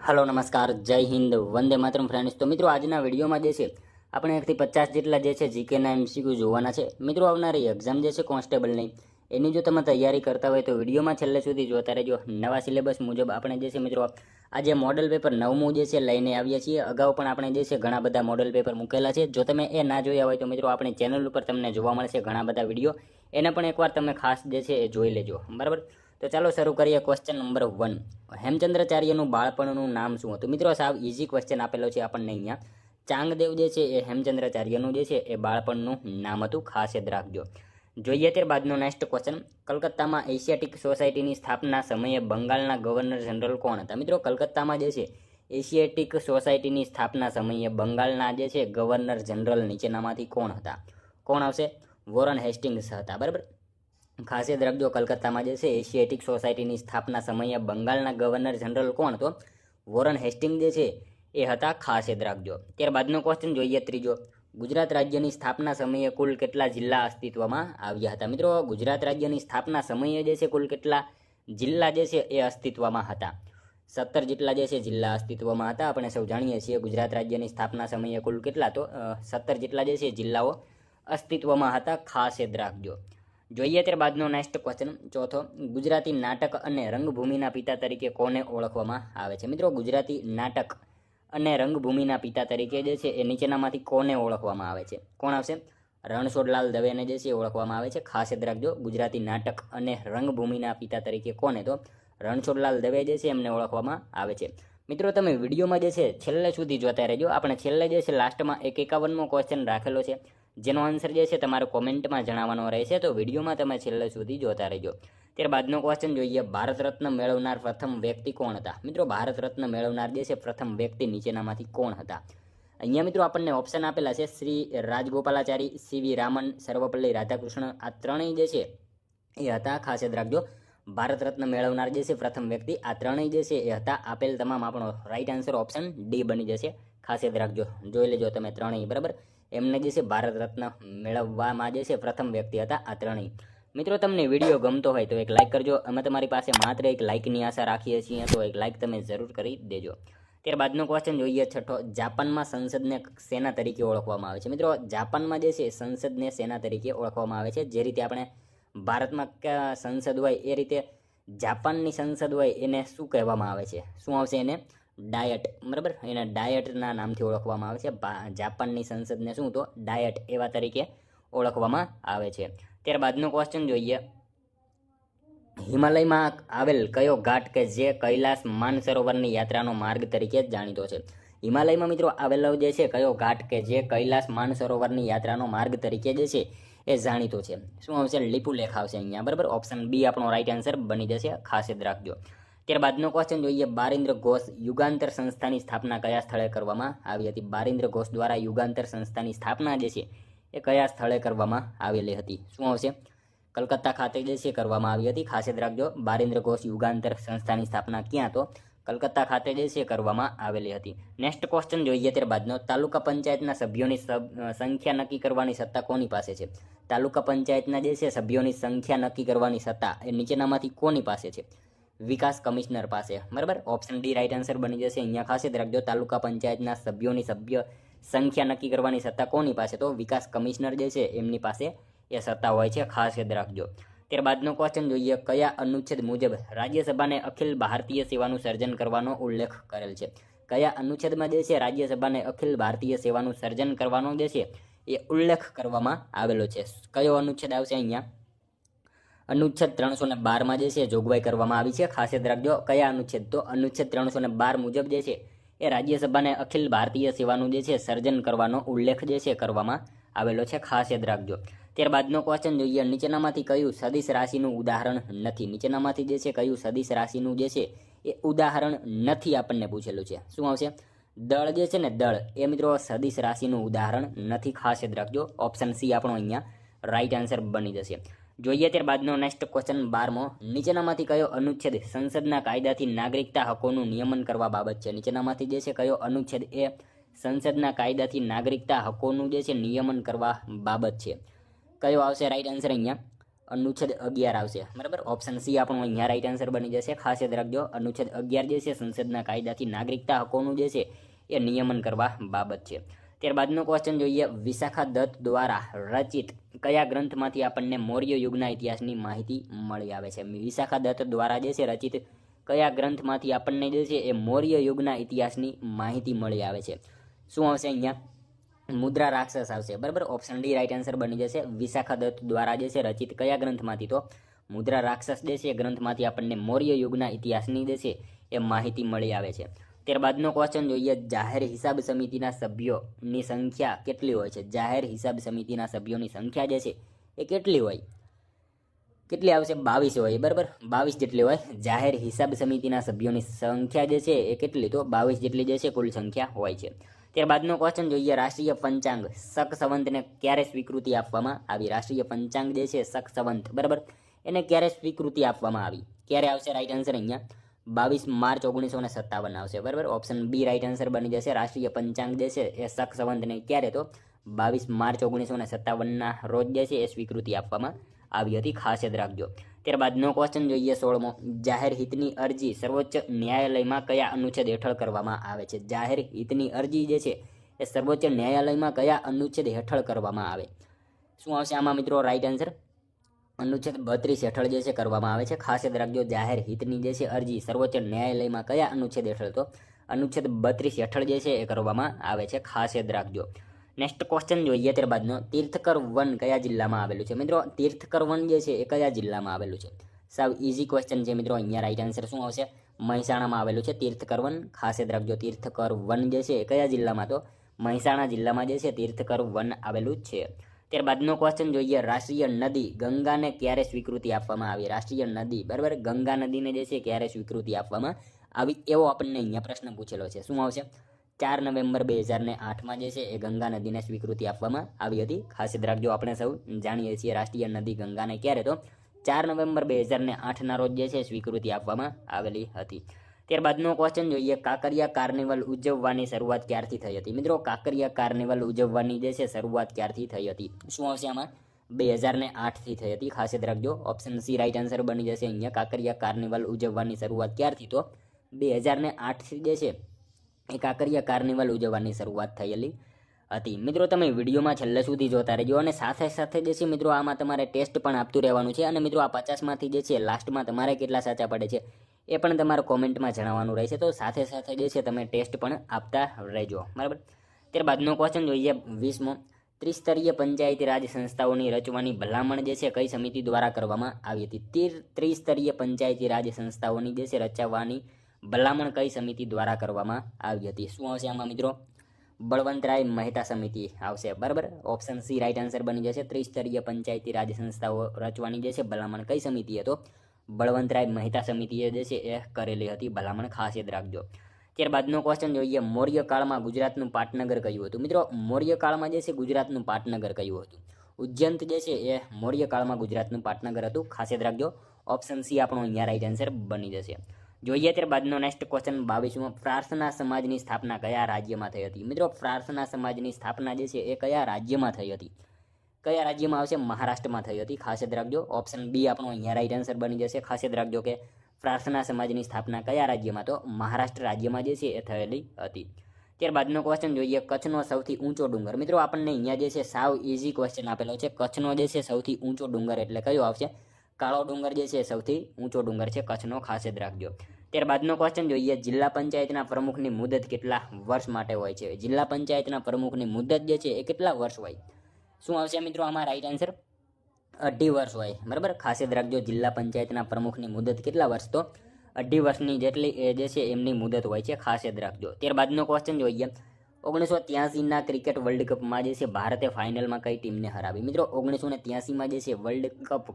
Hello नमस्कार जय Hind Vande Mataram friends. तो मित्रों આજના વિડીયોમાં જે છે આપણે 1 થી 50 જેટલા જે છે જીકેના એમસીક્યુ જોવાના છે। મિત્રો આવનારી એક્ઝામ જે છે કોન્સ્ટેબલની એની જો તમે તૈયારી કરતા હોય તો વિડીયોમાં છેલ્લે સુધી જોતા રહેજો। નવા સિલેબસ મુજબ આપણે જે છે મિત્રો આજે મોડલ પેપર 9મું જે છે લઈને આવ્યા છીએ। અગાઉ પણ આપણે જે છે ઘણા બધા મોડલ પેપર મૂકેલા છે। જો તમે એ ના જોયા હોય તો મિત્રો આપણી ચેનલ ઉપર તમને જોવા મળશે ઘણા બધા વિડીયો, એને પણ એકવાર તમે ખાસ જે છે એ જોઈ લેજો, બરાબર। તો ચાલો શરૂ કરીએ। ક્વેશ્ચન નંબર 1, હેમચંદ્રાચાર્યનું બાળપણનું નામ શું હતું? મિત્રો સાવ ઇઝી ક્વેશ્ચન આપેલો છે આપણને અહીંયા। ચાંગદેવ જે છે એ હેમચંદ્રાચાર્યનું જે છે એ બાળપણનું નામ હતું, ખાસ યાદ રાખજો। જોઈએ ત્યારબાદનો નેક્સ્ટ ક્વેશ્ચન, કલકત્તામાં એશિયાટિક સોસાયટીની સ્થાપના સમયે બંગાળના ગવર્નર જનરલ કોણ હતા? મિત્રો કલકત્તામાં જે છે એશિયાટિક સોસાયટીની સ્થાપના સમયે બંગાળના જે છે ગવર્નર જનરલ નીચેનામાંથી કોણ હતા? કોણ આવશે? વોરન હેસ્ટિંગ્સ હતા, બરાબર। ખાસ યાદ રાખજો, કલકત્તામાં જે છે એશિયાટિક સોસાયટીની સ્થાપના સમયે બંગાળના ગવર્નર જનરલ કોણ હતો? વોરન હેસ્ટિંગ જે છે એ હતા, ખાસ યાદ રાખજો। ત્યારબાદનો ક્વેશ્ચન જોઈએ ત્રીજો, ગુજરાત રાજ્યની સ્થાપના સમયે કુલ કેટલા જિલ્લા અસ્તિત્વમાં આવ્યા હતા? મિત્રો ગુજરાત રાજ્યની સ્થાપના સમયે જે છે કુલ કેટલા જિલ્લા જે છે એ અસ્તિત્વમાં હતા? 17 જેટલા જે છે જિલ્લા અસ્તિત્વમાં હતા। આપણે સૌ જાણીએ છીએ ગુજરાત રાજ્યની સ્થાપના સમયે કુલ કેટલા, તો 17 જેટલા જે છે જિલ્લાઓ અસ્તિત્વમાં હતા, ખાસ યાદ રાખજો। જોઈએ ત્યારબાદનો નેક્સ્ટ ક્વેશ્ચન ચોથો, ગુજરાતી નાટક અને રંગભૂમિના પિતા તરીકે કોને ઓળખવામાં આવે છે? મિત્રો ગુજરાતી નાટક અને રંગભૂમિના પિતા તરીકે જે છે એ નીચેનામાંથી કોને ઓળખવામાં આવે છે? કોણ આવશે? રણછોડલાલ દવેને જે છે ઓળખવામાં આવે છે, ખાસ યાદ રાખજો। ગુજરાતી નાટક અને રંગભૂમિના પિતા તરીકે કોને? તો રણછોડલાલ દવે જે છે એમને ઓળખવામાં આવે છે। મિત્રો તમે વિડીયોમાં જે છે છેલ્લે સુધી જોતા રહેજો। આપણે છેલ્લે જે છે લાસ્ટમાં એક 51મો ક્વેશ્ચન રાખેલો છે, જેનો આન્સર જે છે તમારે કોમેન્ટમાં જણાવવાનો રહેશે, તો વિડીયોમાં તમે છેલ્લે સુધી જોતા રહેજો। ત્યારબાદનો ક્વેશ્ચન જોઈએ, ભારત રત્ન મેળવનાર પ્રથમ વ્યક્તિ કોણ હતા? મિત્રો ભારત રત્ન મેળવનાર જે છે પ્રથમ વ્યક્તિ નીચેનામાંથી કોણ હતા? અહીંયા મિત્રો આપણને ઓપ્શન આપેલા છે, શ્રી રાજગોપાલાચારી, સીવી રામન, સર્વપલ્લી રાધાકૃષ્ણ, આ ત્રણેય જે છે એ હતા, ખાસ યાદ રાખજો। ભારત રત્ન મેળવનાર જે છે પ્રથમ વ્યક્તિ આ ત્રણેય જે છે એ હતા। આપેલ તમામ આપણો રાઈટ આન્સર ઓપ્શન ડી બની જશે, ખાસ યાદ રાખજો, જોઈ લેજો તમે ત્રણેય, બરાબર। એમને જે છે ભારત રત્ન મેળવવામાં જે છે પ્રથમ વ્યક્તિ હતા આ ત્રણેય। મિત્રો તમને વિડીયો ગમતો હોય તો એક લાઇક કરજો, અમે તમારી પાસે માત્ર એક લાઇકની આશા રાખીએ છીએ, તો એક લાઇક તમે જરૂર કરી દેજો। ત્યારબાદનો ક્વેશ્ચન જોઈએ છઠ્ઠો, જાપાનમાં સંસદને સેના તરીકે ઓળખવામાં આવે છે? મિત્રો જાપાનમાં જે છે સંસદને સેના તરીકે ઓળખવામાં આવે છે। જે રીતે આપણે ભારતમાં સંસદ હોય એ રીતે જાપાનની સંસદ હોય એને શું કહેવામાં આવે છે? શું આવશે? એને ડાયટ, બરાબર, એને ડાયટના નામથી ઓળખવામાં આવે છે। જાપાનની સંસદને શું? તો ડાયટ એવા તરીકે ઓળખવામાં આવે છે। ત્યારબાદનો ક્વેશ્ચન જોઈએ, હિમાલયમાં આવેલ કયો ઘાટ કે જે કૈલાસ માનસરોવરની યાત્રાનો માર્ગ તરીકે જાણીતો છે? હિમાલયમાં મિત્રો આવેલો જે છે કયો ઘાટ કે જે કૈલાસ માનસરોવરની યાત્રાનો માર્ગ તરીકે જે છે એ જાણીતો છે? શું આવશે? લીપુલેખ આવશે અહીંયા, બરાબર। ઓપ્શન બી આપણો રાઈટ આન્સર બની જશે, ખાસ યાદ રાખજો। ત્યારબાદનો ક્વેશ્ચન જોઈએ, બારિન્દ્ર ઘોષ યુગાંતર સંસ્થાની સ્થાપના કયા સ્થળે કરવામાં આવી હતી? બારિન્દ્ર ઘોષ દ્વારા યુગાંતર સંસ્થાની સ્થાપના જે છે એ કયા સ્થળે કરવામાં આવેલી હતી? શું આવશે? કલકત્તા ખાતે જે છે કરવામાં આવી હતી, ખાસ યાદ રાખજો। બારિન્દ્ર ઘોષ યુગાંતર સંસ્થાની સ્થાપના ક્યાં? તો કલકત્તા ખાતે જે છે કરવામાં આવેલી હતી। નેક્સ્ટ ક્વેશ્ચન જોઈએ ત્યારબાદનો, તાલુકા પંચાયતના સભ્યોની સંખ્યા નક્કી કરવાની સત્તા કોની પાસે છે? તાલુકા પંચાયતના જે છે સભ્યોની સંખ્યા નક્કી કરવાની સત્તા એ નીચેનામાંથી કોની પાસે છે? વિકાસ કમિશનર પાસે, બરાબર। ઓપ્શન ડી રાઈટ આન્સર બની જશે અહીંયા, ખાસ યાદ રાખજો। તાલુકા પંચાયતના સભ્યોની સંખ્યા નક્કી કરવાની સત્તા કોની પાસે? તો વિકાસ કમિશનર જે છે એમની પાસે એ સત્તા હોય છે, ખાસ યાદ રાખજો। ત્યારબાદનો ક્વેશ્ચન જોઈએ, કયા અનુચ્છેદ મુજબ રાજ્યસભાને અખિલ ભારતીય સેવાનું સર્જન કરવાનો ઉલ્લેખ કરેલ છે? કયા અનુચ્છેદમાં જે છે રાજ્યસભાને અખિલ ભારતીય સેવાનું સર્જન કરવાનો જે છે એ ઉલ્લેખ કરવામાં આવેલો છે? કયો અનુચ્છેદ આવશે અહીંયા? અનુચ્છેદ 312માં જે છે જોગવાઈ કરવામાં આવી છે, ખાસ યાદ રાખજો। કયા અનુચ્છેદ? તો અનુચ્છેદ 312 મુજબ જે છે એ રાજ્યસભાને અખિલ ભારતીય સેવાનું જે છે સર્જન કરવાનો ઉલ્લેખ જે છે કરવામાં આવેલો છે, ખાસ યાદ રાખજો। ત્યારબાદનો ક્વેશ્ચન જોઈએ, નીચેનામાંથી કયું સદિશ રાશિનું ઉદાહરણ નથી? નીચેનામાંથી જે છે કયું સદિશ રાશિનું જે છે એ ઉદાહરણ નથી આપણને પૂછેલું છે? શું આવશે? દળ જે છે ને દળ એ મિત્રો સદિશ રાશિનું ઉદાહરણ નથી, ખાસ યાદ રાખજો। ઓપ્શન સી આપણો અહીંયા રાઈટ આન્સર બની જશે। જોઈએ ત્યારબાદનો નેક્સ્ટ ક્વેશ્ચન 12મો, નીચેનામાંથી કયો અનુચ્છેદ સંસદના કાયદાથી નાગરિકતા હકોનું નિયમન કરવા બાબત છે? નીચેનામાંથી જે છે કયો અનુચ્છેદ એ સંસદના કાયદાથી નાગરિકતા હકોનું જે છે નિયમન કરવા બાબત છે? કયો આવશે રાઈટ આન્સર અહીંયા? અનુચ્છેદ 11 આવશે, બરાબર. ઓપ્શન સી આપણો અહીંયા રાઈટ આન્સર બની જશે. ખાસ યાદ રાખજો, અનુચ્છેદ 11 જે છે સંસદના કાયદાથી નાગરિકતા હકોનું જે છે એ નિયમન કરવા બાબત છે. ત્યારબાદનો ક્વેશ્ચન જોઈએ, વિશાખા દત્ત દ્વારા રચિત કયા ગ્રંથમાંથી આપણને મૌર્ય યુગના ઇતિહાસની માહિતી મળી આવે છે? વિશાખા દત્ત દ્વારા જે છે રચિત કયા ગ્રંથમાંથી આપણને જે છે એ મૌર્ય યુગના ઇતિહાસની માહિતી મળી આવે છે? શું આવશે અહીંયા? મુદ્રા રાક્ષસ આવશે, બરાબર. ઓપ્શન ડી રાઈટ આન્સર બની જશે. વિશાખા દત્ત દ્વારા જે છે રચિત કયા ગ્રંથમાંથી? તો મુદ્રા રાક્ષસ જે છે ગ્રંથમાંથી આપણને મૌર્ય યુગના ઇતિહાસની જે છે એ માહિતી મળી આવે છે. ત્યારબાદનો ક્વેશ્ચન જોઈએ, જાહેર હિસાબ સમિતિના સભ્યોની સંખ્યા કેટલી હોય છે? જાહેર હિસાબ સમિતિના સભ્યોની સંખ્યા જે છે એ કેટલી હોય? કેટલી આવશે? 22 હોય, બરાબર. 22 જેટલી હોય. જાહેર હિસાબ સમિતિના સભ્યોની સંખ્યા જે છે એ કેટલી? તો 22 જેટલી જે છે કુલ સંખ્યા હોય છે. ત્યારબાદનો ક્વેશ્ચન જોઈએ, રાષ્ટ્રીય પંચાંગ શક સંવંતને ક્યારે સ્વીકૃતિ આપવામાં આવી? રાષ્ટ્રીય પંચાંગ જે છે શક સંવંત, બરાબર, એને ક્યારે સ્વીકૃતિ આપવામાં આવી? ક્યારે આવશે? રાઈટ આન્સર અહીંયા 22 માર્ચ 1957 આવશે, બરાબર. ઓપ્શન બી રાઈટ આન્સર બની જશે. રાષ્ટ્રીય પંચાંગ જે છે એ શક સંવંતને ક્યારે? તો 22 માર્ચ 1957ના રોજ જે છે એ સ્વીકૃતિ આપવામાં આવી હતી. ખાસ યાદ રાખજો. ત્યારબાદનો ક્વેશ્ચન જોઈએ 16મો, જાહેર હિતની અરજી સર્વોચ્ચ ન્યાયાલયમાં કયા અનુચ્છેદ હેઠળ કરવામાં આવે છે? જાહેર હિતની અરજી જે છે એ સર્વોચ્ચ ન્યાયાલયમાં કયા અનુચ્છેદ હેઠળ કરવામાં આવે? શું આવશે આમાં મિત્રો? રાઈટ આન્સર અનુચ્છેદ 32 હેઠળ જે છે કરવામાં આવે છે. ખાસ યાદ રાખજો, જાહેર હિતની જે છે અરજી સર્વોચ્ચ ન્યાયાલયમાં કયા અનુચ્છેદ હેઠળ? તો અનુચ્છેદ 32 હેઠળ જે છે એ કરવામાં આવે છે. ખાસ યાદ રાખજો. નેક્સ્ટ ક્વેશ્ચન જોઈએ ત્યારબાદનો, તીર્થકર વન કયા જિલ્લામાં આવેલું છે? મિત્રો તીર્થકર વન જે છે એ કયા જિલ્લામાં આવેલું છે? સાવ ઇઝી ક્વેશ્ચન છે મિત્રો. અહીંયા રાઈટ આન્સર શું આવશે? મહેસાણામાં આવેલું છે તીર્થકર વન. ખાસ યાદ રાખજો, તીર્થકર વન જે છે એ કયા જિલ્લામાં? તો મહેસાણા જિલ્લામાં જે છે તીર્થકર વન આવેલું છે. ત્યારબાદનો ક્વેશ્ચન જોઈએ, રાષ્ટ્રીય નદી ગંગાને ક્યારે સ્વીકૃતિ આપવામાં આવી? રાષ્ટ્રીય નદી, બરાબર, ગંગા નદીને જે છે ક્યારે સ્વીકૃતિ આપવામાં આવી? એવો આપણને અહીંયા પ્રશ્ન પૂછેલો છે. શું આવશે? 4 નવેમ્બર 2008માં જે છે એ ગંગા નદીને સ્વીકૃતિ આપવામાં આવી હતી. ખાસ યાદ રાખજો, આપણે સૌ જાણીએ છીએ રાષ્ટ્રીય નદી ગંગાને ક્યારે? તો 4 નવેમ્બર 2008ના રોજ જે છે સ્વીકૃતિ આપવામાં આવેલી હતી. ત્યારબાદનો ક્વેશ્ચન જોઈએ, કાંકરિયા કાર્નિવલ ઉજવવાની શરૂઆત ક્યારથી થઈ હતી? મિત્રો કાંકરિયા કાર્નિવલ ઉજવવાની જે છે શરૂઆત ક્યારથી થઈ હતી? શું આવશે આમાં? 2008થી થઈ હતી. ખાસ યાદ રાખજો, ઓપ્શન સી રાઈટ આન્સર બની જશે. અહીંયા કાંકરિયા કાર્નિવલ ઉજવવાની શરૂઆત ક્યારથી? તો 2008થી જે છે એ કાંકરિયા કાર્નિવલ ઉજવવાની શરૂઆત થયેલી હતી. મિત્રો તમે વિડીયોમાં છેલ્લે સુધી જોતા રહેજો અને સાથે સાથે જે છે મિત્રો આમાં તમારે ટેસ્ટ પણ આપતું રહેવાનું છે. અને મિત્રો આ 50માંથી જે છે લાસ્ટમાં તમારે કેટલા સાચા પડે છે એ પણ તમારે કોમેન્ટમાં જણાવવાનું રહેશે. તો સાથે સાથે જે છે તમે ટેસ્ટ પણ આપતા રહેજો, બરાબર. ત્યારબાદનો ક્વેશ્ચન જોઈએ 20મો, ત્રિસ્તરીય પંચાયતી રાજ સંસ્થાઓની રચવાની ભલામણ જે છે કઈ સમિતિ દ્વારા કરવામાં આવી હતી? ત્રિસ્તરીય પંચાયતી રાજ સંસ્થાઓની જે છે રચવાની ભલામણ કઈ સમિતિ દ્વારા કરવામાં આવી હતી? શું આવશે આમાં મિત્રો? બળવંતરાય મહેતા સમિતિ આવશે, બરાબર. ઓપ્શન સી રાઈટ આન્સર બની જશે. ત્રિસ્તરીય પંચાયતી રાજ સંસ્થાઓ રચવાની જે છે ભલામણ કઈ સમિતિએ? તો બળવંતરાય મહેતા સમિતિએ જે છે એ કરેલી હતી ભલામણ. ખાસ યાદ રાખજો. ત્યારબાદનો ક્વેશ્ચન જોઈએ, મૌર્ય કાળમાં ગુજરાતનું પાટનગર કયું હતું? મિત્રો મૌર્ય કાળમાં જે છે ગુજરાતનું પાટનગર કયું હતું? ઉજ્જૈન જે છે એ મૌર્ય કાળમાં ગુજરાતનું પાટનગર હતું. ખાસ યાદ રાખજો, ઓપ્શન સી આપણો અહીંયા રાઈટ આન્સર બની જશે. જોઈએ ત્યારબાદનો નેક્સ્ટ ક્વેશ્ચન 22મો, પ્રાર્થના સમાજની સ્થાપના કયા રાજ્યમાં થઈ હતી? મિત્રો પ્રાર્થના સમાજની સ્થાપના જે છે એ કયા રાજ્યમાં થઈ હતી? કયા રાજ્યમાં આવશે? મહારાષ્ટ્રમાં થઈ હતી. ખાસ યાદ રાખજો, ઓપ્શન બી આપણો અહીંયા રાઈટ આન્સર બની જશે. ખાસ યાદ રાખજો કે પ્રાર્થના સમાજની સ્થાપના કયા રાજ્યમાં? તો મહારાષ્ટ્ર રાજ્યમાં જે છે એ થયેલી હતી. ત્યારબાદનો ક્વેશ્ચન જોઈએ, કચ્છનો સૌથી ઊંચો ડુંગર. મિત્રો આપણને અહીંયા જે છે સાવ ઇઝી ક્વેશ્ચન આપેલો છે. કચ્છનો જે છે સૌથી ઊંચો ડુંગર એટલે કયો આવશે? કાળો ડુંગર જે છે સૌથી ઊંચો ડુંગર છે કચ્છનો. ખાસ યાદ રાખજો. ત્યારબાદનો ક્વેશ્ચન જોઈએ, જિલ્લા પંચાયતના પ્રમુખની મુદત કેટલા વર્ષ માટે હોય છે? જિલ્લા પંચાયતના પ્રમુખની મુદત જે છે એ કેટલા વર્ષ હોય? શું આવશે મિત્રો આમાં? રાઈટ આન્સર 2.5 વર્ષ હોય, બરાબર. ખાસ યાદ રાખજો, જિલ્લા પંચાયતના પ્રમુખની મુદત કેટલા વર્ષ? તો 2.5 વર્ષની જેટલી જે છે એમની મુદત હોય છે. ખાસ યાદ રાખજો. ત્યારબાદનો ક્વેશ્ચન જોઈએ, 1983ના ક્રિકેટ વર્લ્ડ કપમાં જે છે ભારતે ફાઇનલમાં કઈ ટીમને હરાવી? મિત્રો 1983માં જે છે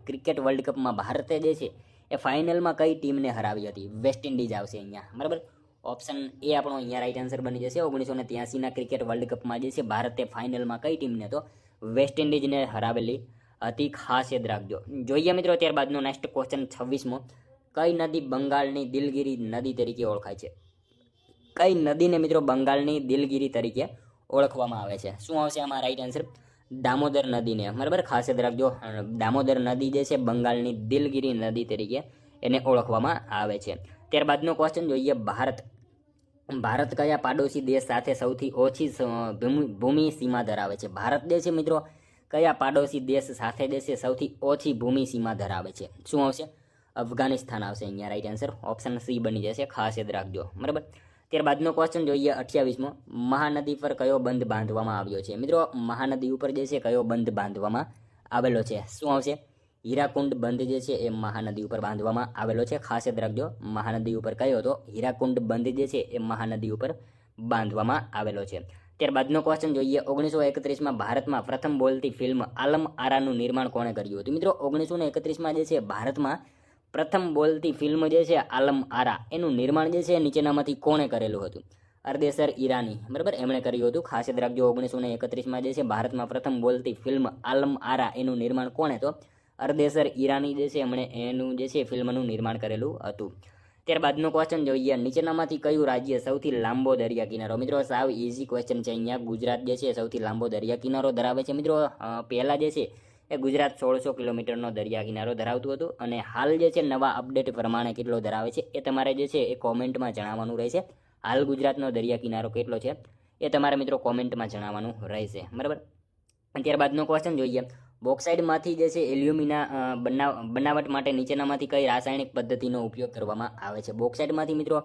ક્રિકેટ વર્લ્ડ કપમાં ભારતે જે છે એ ફાઇનલમાં કઈ ટીમને હરાવી હતી? વેસ્ટ ઇન્ડિઝ આવશે અહીંયા, બરાબર. ઓપ્શન એ આપણો અહીંયા રાઈટ આન્સર બની જશે. 1983ના ક્રિકેટ વર્લ્ડ કપમાં જે છે ભારતે ફાઇનલમાં કઈ ટીમને? તો વેસ્ટ ઇન્ડિઝને હરાવેલી હતી. ખાસ યાદ રાખજો. જોઈએ મિત્રો ત્યારબાદનો નેક્સ્ટ ક્વેશ્ચન 26મો, કઈ નદી બંગાળની દિલગીરી નદી તરીકે ઓળખાય છે? કઈ નદીને મિત્રો બંગાળની દિલગીરી તરીકે ઓળખવામાં આવે છે? શું આવશે આમાં? રાઈટ આન્સર દામોદર નદીને, બરાબર ખાસ યાદ રાખજો. દામોદર નદી જે છે બંગાળની દિલગીરી નદી તરીકે એને ઓળખવામાં આવે છે. ત્યારબાદનો ક્વેશ્ચન જોઈએ, ભારત કયા પાડોશી દેશ સાથે સૌથી ઓછી ભૂમિ સીમા ધરાવે છે? ભારત જે છે મિત્રો કયા પાડોશી દેશ સાથે જે છે સૌથી ઓછી ભૂમિ સીમા ધરાવે છે? શું આવશે? અફઘાનિસ્તાન આવશે અહીંયા રાઈટ આન્સર. ઓપ્શન સી બની જશે, ખાસ યાદ રાખજો, બરાબર. ત્યારબાદનો ક્વેશ્ચન જોઈએ 28મો, મહાનદી પર કયો બંધ બાંધવામાં આવ્યો છે? મિત્રો મહાનદી ઉપર જે છે કયો બંધ બાંધવામાં આવેલો છે? શું આવશે? હીરાકુંડ બંધ જે છે એ મહાનદી ઉપર બાંધવામાં આવેલો છે, ખાસ યાદ રાખજો. મહાનદી ઉપર કયો હતો? હીરાકુંડ બંધ જે છે એ મહાનદી ઉપર બાંધવામાં આવેલો છે. ત્યારબાદનો ક્વેશ્ચન જોઈએ, 1931માં ભારતમાં પ્રથમ બોલતી ફિલ્મ આલમ આરાનું નિર્માણ કોણે કર્યું હતું? મિત્રો 1931માં જે છે ભારતમાં પ્રથમ બોલતી ફિલ્મ જે છે આલમ આરા, એનું નિર્માણ જે છે નીચેનામાંથી કોણે કરેલું હતું? અરદેસર ઈરાની, બરાબર, એમણે કર્યું હતું. ખાસ યાદ રાખજો 1931માં જે છે ભારતમાં પ્રથમ બોલતી ફિલ્મ આલમ આરા, એનું નિર્માણ કોણે? તો અરદેસર ઈરાની જે છે એમણે એનું જે છે ફિલ્મનું નિર્માણ કરેલું હતું. ત્યારબાદનો ક્વેશ્ચન જોઈએ, નીચેનામાંથી કયું રાજ્ય સૌથી લાંબો દરિયા કિનારો? મિત્રો સાવ ઇઝી ક્વેશ્ચન છે. અહીંયા ગુજરાત જે છે સૌથી લાંબો દરિયા કિનારો ધરાવે છે. મિત્રો પહેલાં જે છે એ ગુજરાત 1600 કિલોમીટરનો દરિયા કિનારો ધરાવતું હતું, અને હાલ જે છે નવા અપડેટ પ્રમાણે કેટલો ધરાવે છે એ તમારે જે છે એ કોમેન્ટમાં જણાવવાનું રહેશે. હાલ ગુજરાતનો દરિયા કિનારો કેટલો છે એ તમારે મિત્રો કોમેન્ટમાં જણાવવાનું રહેશે, બરાબર. ત્યારબાદનો ક્વેશ્ચન જોઈએ, બોક્સાઇડમાંથી જે છે એલ્યુમિના બનાવટ માટે નીચેનામાંથી કઈ રાસાયણિક પદ્ધતિનો ઉપયોગ કરવામાં આવે છે? બોક્સાઇડમાંથી મિત્રો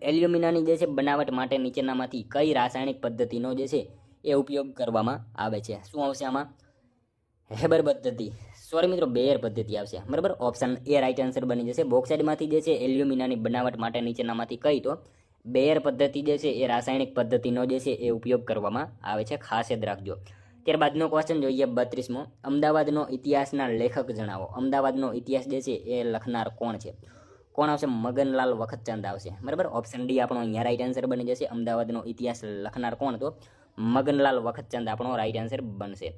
એલ્યુમિનાની જે છે બનાવટ માટે નીચેનામાંથી કઈ રાસાયણિક પદ્ધતિનો જે છે એ ઉપયોગ કરવામાં આવે છે? શું આવશે આમાં? હેબર પદ્ધતિ, સોરી મિત્રો બેયર પદ્ધતિ આવશે, બરાબર. ઓપ્શન એ રાઈટ આન્સર બની જશે. બોક્સાઇડમાંથી જે છે એલ્યુમિનાની બનાવટ માટે નીચેનામાંથી કઈ? તો બેયર પદ્ધતિ જે છે એ રાસાયણિક પદ્ધતિનો જે છે એ ઉપયોગ કરવામાં આવે છે, ખાસ યાદ રાખજો. ત્યારબાદનો ક્વેશ્ચન જોઈએ 32મો, અમદાવાદનો ઇતિહાસના લેખક જણાવો. અમદાવાદનો ઇતિહાસ જે છે એ લખનાર કોણ છે? કોણ આવશે? મગનલાલ વખતચંદ આવશે, બરાબર. ઓપ્શન ડી આપણો અહીંયા રાઈટ આન્સર બની જશે. અમદાવાદનો ઇતિહાસ લખનાર કોણ? તો મગનલાલ વખતચંદ આપણો રાઈટ આન્સર બનશે.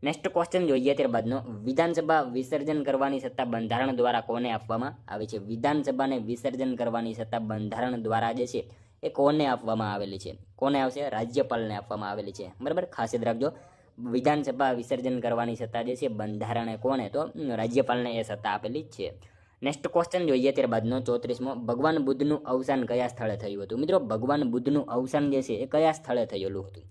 નેક્સ્ટ ક્વેશ્ચન જોઈએ ત્યારબાદનો, વિધાનસભા વિસર્જન કરવાની સત્તા બંધારણ દ્વારા કોને આપવામાં આવી છે? વિધાનસભાને વિસર્જન કરવાની સત્તા બંધારણ દ્વારા જે છે એ કોને આપવામાં આવેલી છે? કોને આવશે? રાજ્યપાલને આપવામાં આવેલી છે, બરાબર. ખાસ યાદ રાખજો, વિધાનસભા વિસર્જન કરવાની સત્તા જે છે બંધારણે કોને? તો રાજ્યપાલને એ સત્તા આપેલી છે. નેક્સ્ટ ક્વેશ્ચન જોઈએ ત્યારબાદનો 34મો, ભગવાન બુદ્ધનું અવસાન કયા સ્થળે થયું હતું? મિત્રો ભગવાન બુદ્ધનું અવસાન જે છે એ કયા સ્થળે થયેલું હતું?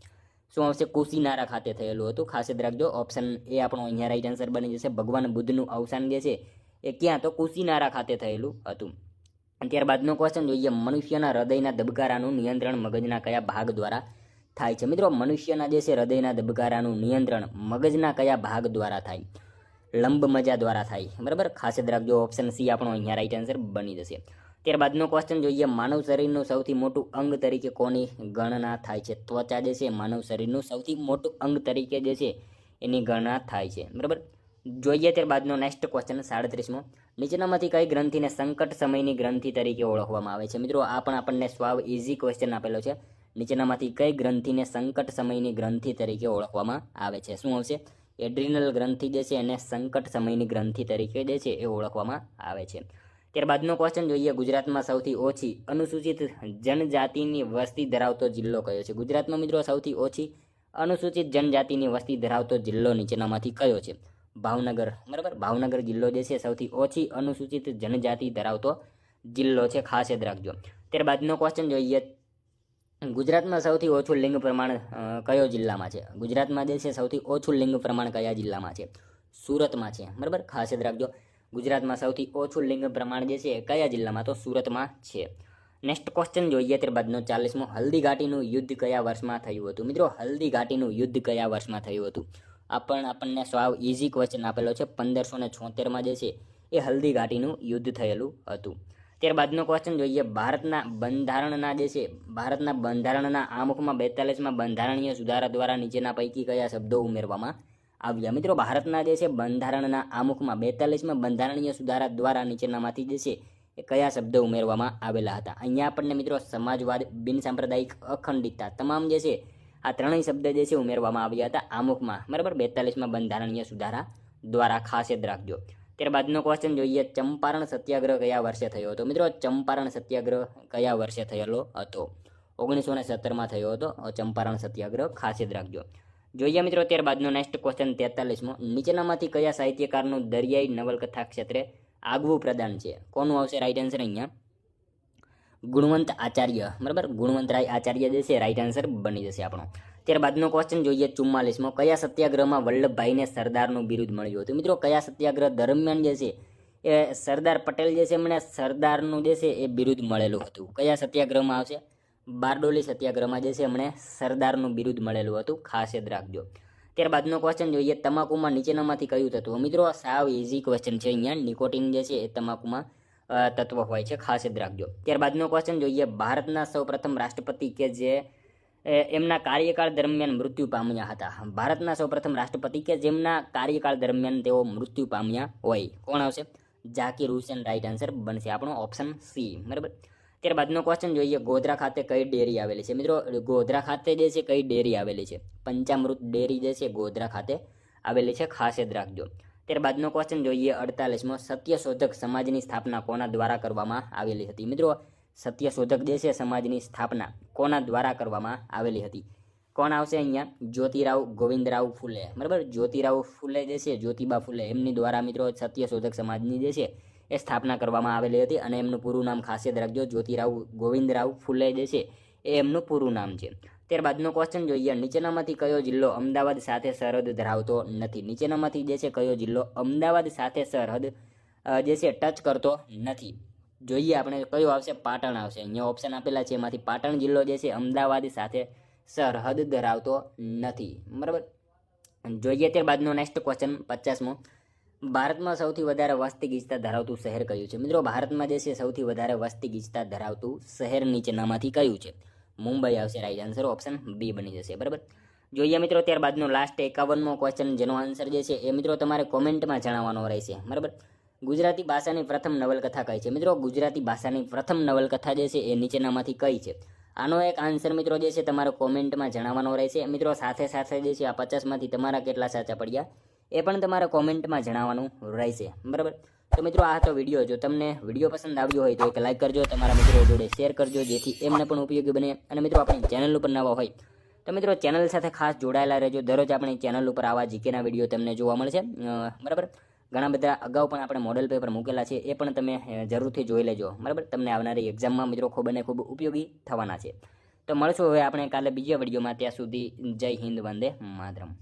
શું આવશે? કુશીનારા ખાતે થયેલું હતું, ખાસ યાદ રાખજો. ઓપ્શન એ આપણો અહીંયા રાઈટ આન્સર બની જશે. ભગવાન બુદ્ધનું અવસાન જે છે એ ક્યાં? તો કુશીનારા ખાતે થયેલું હતું. ત્યારબાદનો ક્વેશ્ચન જોઈએ, મનુષ્યના હૃદયના ધબકારાનું નિયંત્રણ મગજના કયા ભાગ દ્વારા થાય છે? મિત્રો મનુષ્યના જે છે હૃદયના ધબકારાનું નિયંત્રણ મગજના કયા ભાગ દ્વારા થાય? લંબ મજા દ્વારા થાય, બરાબર. ખાસ યાદ રાખજો. ઓપ્શન સી આપણો અહીંયા રાઈટ આન્સર બની જશે. ત્યારબાદનો ક્વેશ્ચન જોઈએ, માનવ શરીરનું સૌથી મોટું અંગ તરીકે કોની ગણના થાય છે? ત્વચા જે છે માનવ શરીરનું સૌથી મોટું અંગ તરીકે જે છે એની ગણના થાય છે, બરાબર. જોઈએ ત્યારબાદનો નેક્સ્ટ ક્વેશ્ચન 37મો, નીચેનામાંથી કઈ ગ્રંથિને સંકટ સમયની ગ્રંથિ તરીકે ઓળખવામાં આવે છે? મિત્રો આ પણ આપણને સ્વાવ ઇઝી ક્વેશ્ચન આપેલો છે. નીચેનામાંથી કઈ ગ્રંથિને સંકટ સમયની ગ્રંથિ તરીકે ઓળખવામાં આવે છે? શું આવશે? એડ્રિનલ ગ્રંથિ જે છે એને સંકટ સમયની ગ્રંથિ તરીકે જે છે એ ઓળખવામાં આવે છે. ત્યારબાદનો ક્વેશ્ચન જોઈએ, ગુજરાતમાં સૌથી ઓછી અનુસૂચિત જનજાતિની વસ્તી ધરાવતો જિલ્લો કયો છે? ગુજરાતમાં મિત્રો સૌથી ઓછી અનુસૂચિત જનજાતિની વસ્તી ધરાવતો જિલ્લો નીચેનામાંથી કયો છે? ભાવનગર, બરાબર. ભાવનગર જિલ્લો જે છે સૌથી ઓછી અનુસૂચિત જનજાતિ ધરાવતો જિલ્લો છે, ખાસ યાદ રાખજો. ત્યારબાદનો ક્વેશ્ચન જોઈએ, ગુજરાતમાં સૌથી ઓછું લિંગ પ્રમાણ કયો જિલ્લામાં છે? ગુજરાતમાં જે છે સૌથી ઓછું લિંગ પ્રમાણ કયા જિલ્લામાં છે? સુરતમાં છે, બરાબર. ખાસ યાદ રાખજો, ગુજરાતમાં સૌથી ઓછું લિંગ પ્રમાણ જે છે કયા જિલ્લામાં? તો સુરતમાં છે. નેક્સ્ટ ક્વેશ્ચન જોઈએ ત્યારબાદનો 40મો, હલ્દી ઘાટીનું યુદ્ધ કયા વર્ષમાં થયું હતું? મિત્રો હલ્દી ઘાટીનું યુદ્ધ કયા વર્ષમાં થયું હતું? આપણને સ્વાવ ઇઝી ક્વેશ્ચન આપેલો છે. 1576માં જે છે એ હલ્દી ઘાટીનું યુદ્ધ થયેલું હતું. ત્યારબાદનો ક્વેશ્ચન જોઈએ, ભારતના બંધારણના આમુખમાં 42માં બંધારણીય સુધારા દ્વારા નીચેના પૈકી કયા શબ્દો ઉમેરવામાં આવ્યા? મિત્રો ભારતના જે છે બંધારણના આમુખમાં 42માં બંધારણીય સુધારા દ્વારા નીચેનામાંથી જે છે એ કયા શબ્દો ઉમેરવામાં આવેલા હતા? અહીંયા આપણને મિત્રો સમાજવાદ, બિનસાંપ્રદાયિક, અખંડિતતા, તમામ જે છે આ ત્રણેય શબ્દ જે છે ઉમેરવામાં આવ્યા હતા આમુખમાં, બરાબર. 42માં બંધારણીય સુધારા દ્વારા, ખાસ યાદ રાખજો. ત્યારબાદનો ક્વેશ્ચન જોઈએ, ચંપારણ સત્યાગ્રહ કયા વર્ષે થયો હતો? મિત્રો ચંપારણ સત્યાગ્રહ કયા વર્ષે થયેલો હતો? 1917માં થયો હતો ચંપારણ સત્યાગ્રહ, ખાસ યાદ રાખજો. જોઈએ મિત્રો ત્યારબાદનો નેક્સ્ટ ક્વેશ્ચન 43મો, નીચેનામાંથી કયા સાહિત્યકારનું દરિયાઈ નવલકથા ક્ષેત્રે આગવું પ્રદાન છે? કોનું આવશે રાઈટ આન્સર અહીંયા? ગુણવંત આચાર્ય, બરાબર, ગુણવંતરાય આચાર્ય જે છે રાઈટ આન્સર બની જશે આપણો. ત્યારબાદનો ક્વેશ્ચન જોઈએ 44મો, કયા સત્યાગ્રહમાં વલ્લભભાઈને સરદારનું બિરુદ મળ્યું હતું? મિત્રો કયા સત્યાગ્રહ દરમિયાન જે છે એ સરદાર પટેલ જે છે એમણે સરદારનું જે છે એ બિરુદ મળેલું હતું? કયા સત્યાગ્રહમાં આવશે? બારડોલી સત્યાગ્રહમાં જે છે એમણે સરદારનું બિરુદ મળેલું હતું, ખાસ યાદ રાખજો. ત્યારબાદનો ક્વેશ્ચન જોઈએ, તમાકુમાં નીચેનામાંથી કયું તત્વ? મિત્રો સાવ ઇઝી ક્વેશ્ચન છે અહીંયા. નિકોટિન જે છે એ તમાકુમાં તત્વ હોય છે, ખાસ યાદ રાખજો. ત્યારબાદનો ક્વેશ્ચન જોઈએ, ભારતના સૌપ્રથમ રાષ્ટ્રપતિ કે જે એમના કાર્યકાળ દરમિયાન મૃત્યુ પામ્યા હતા? ભારતના સૌપ્રથમ રાષ્ટ્રપતિ કે જેમના કાર્યકાળ દરમિયાન તેઓ મૃત્યુ પામ્યા હોય, કોણ આવશે? ઝાકિર હુસેન રાઈટ આન્સર બનશે આપણો ઓપ્શન સી, બરાબર. ત્યારબાદનો ક્વેશ્ચન જોઈએ, ગોધરા ખાતે કઈ ડેરી આવેલી છે? મિત્રો ગોધરા ખાતે જે છે કઈ ડેરી આવેલી છે? પંચામૃત ડેરી જે છે ગોધરા ખાતે આવેલી છે, ખાસ યાદ રાખજો. ત્યારબાદનો ક્વેશ્ચન જોઈએ 48મો, સત્યશોધક સમાજની સ્થાપના કોના દ્વારા કરવામાં આવેલી હતી? મિત્રો સત્યશોધક જે છે સમાજની સ્થાપના કોના દ્વારા કરવામાં આવેલી હતી? કોણ આવશે અહીંયા? જ્યોતિરાવ ગોવિંદરાવ ફૂલે, બરાબર. જ્યોતિરાવ ફૂલે જે છે, જ્યોતિબા ફૂલે, એમની દ્વારા મિત્રો સત્યશોધક સમાજની જે છે એ સ્થાપના કરવામાં આવેલી હતી અને એમનું પૂરું નામ ખાસ યાદ રાખજો, જ્યોતિરાવ ગોવિંદરાવ ફૂલે જે છે એ એમનું પૂરું નામ છે. ત્યારબાદનો ક્વેશ્ચન જોઈએ, નીચેનામાંથી કયો જિલ્લો અમદાવાદ સાથે સરહદ ધરાવતો નથી? નીચેનામાંથી જે છે કયો જિલ્લો અમદાવાદ સાથે સરહદ જે છે ટચ કરતો નથી? જોઈએ આપણે કયો આવશે? પાટણ આવશે. અહીંયા ઓપ્શન આપેલા છે એમાંથી પાટણ જિલ્લો જે છે અમદાવાદ સાથે સરહદ ધરાવતો નથી, બરાબર. જોઈએ ત્યારબાદનો નેક્સ્ટ ક્વેશ્ચન 50મો, ભારતમાં સૌથી વધારે વસ્તી ગીચતા ધરાવતું શહેર કયું છે? મિત્રો ભારતમાં જે છે સૌથી વધારે વસ્તી ગીચતા ધરાવતું શહેર નીચેનામાંથી કયું છે? મુંબઈ આવશે રાઈટ આન્સર, ઓપ્શન બી બની જશે, બરાબર. જોઈએ મિત્રો ત્યારબાદનો લાસ્ટ 51મો ક્વેશ્ચન, જેનો આન્સર જે છે એ મિત્રો તમારે કોમેન્ટમાં જણાવવાનો રહેશે, બરાબર. ગુજરાતી ભાષાની પ્રથમ નવલકથા કઈ છે? મિત્રો ગુજરાતી ભાષાની પ્રથમ નવલકથા જે છે એ નીચેનામાંથી કઈ છે? આનો એક આન્સર મિત્રો જે છે તમારે કોમેન્ટમાં જણાવવાનો રહેશે. મિત્રો સાથે સાથે જે છે આ 50માંથી તમારા કેટલા સાચા પડ્યા એ પણ તમારે કોમેન્ટમાં જણાવવાનું રહેશે, બરાબર. તો મિત્રો આ તો વિડીયો, જો તમને વિડીયો પસંદ આવ્યો હોય તો એક લાઇક કરજો, તમારા મિત્રો જોડે શેર કરજો જેથી એમને પણ ઉપયોગી બને. અને મિત્રો આપણી ચેનલ ઉપર નવા હોય તો મિત્રો ચેનલ સાથે ખાસ જોડાયેલા રહેજો. દરરોજ આપણી ચેનલ ઉપર આવા જીકેના વિડીયો તમને જોવા મળશે, બરાબર. ઘણા બધા અગાઉ પણ આપણે મોડેલ પેપર મૂકેલા છે, એ પણ તમે જરૂરથી જોઈ લેજો, બરાબર. તમને આવનારી એક્ઝામમાં મિત્રો ખૂબ અને ખૂબ ઉપયોગી થવાના છે. તો મળશું હવે આપણે કાલે બીજા વિડીયોમાં. ત્યાં સુધી જય હિન્દ, વંદે માતરમ.